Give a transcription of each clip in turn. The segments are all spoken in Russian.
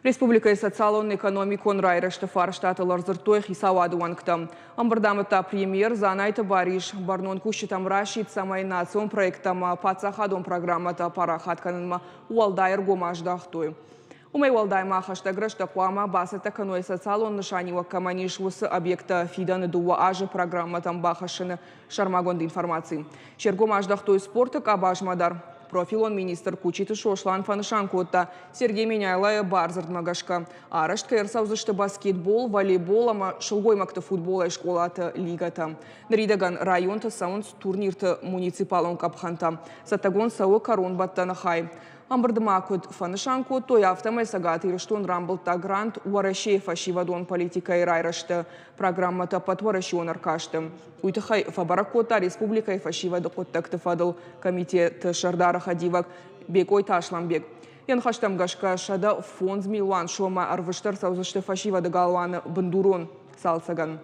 Республика социалон экономикон райрышты фарштатылар зыртой хисавады уанкта. Амбардамыта премьер занайты бариш барнон кущитам рашид самай национ проектама пацахадон программата парахатканынма уалдайр гомаждахтой. Умей уалдайма хаштагрышта пуама басата каной социалон нышанива каманиш вусы объекта фиданы дуа ажы программатам бахашыны шармагонды информации. Шергомаждахтой спортык абажмадар. Профилон министр Кучиты Шошлан Фанышанкотта Сергей Меняйлая Барзардмагашка. Арашт кайрсаузышты баскетбол, волейбол, ама шылгоймакты футбола и школаты лигата. Наридаган районты саунс турнирты муниципалон капханта. Сатагон сауы коронбатта нахай. Амбардымакут Фанышанко той автомай сагат ирыштон рамблта грант уарашей фашивадон политика и райрашты программата патварашион аркашты. Уйтахай фабаракота республика и фашивады коттакты фадыл комитет шардара хадивак бекой ташламбек. Янхаштам гашка шада фонд милуан шома арвыштар саузышты фашивады галуаны бандурон салсаган.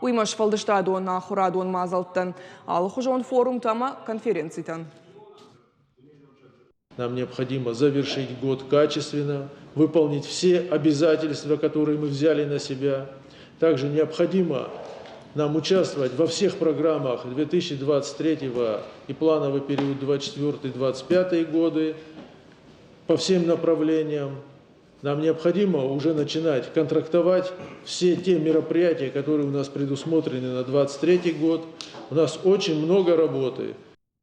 Уймаш фалдыштадон на хурадон мазалттан, алхужон форум тама конференцийтан. Нам необходимо завершить год качественно, выполнить все обязательства, которые мы взяли на себя. Также необходимо нам участвовать во всех программах 2023 и плановый период 2024-2025 годы по всем направлениям. Нам необходимо уже начинать контрактовать все те мероприятия, которые у нас предусмотрены на 2023 год. У нас очень много работы.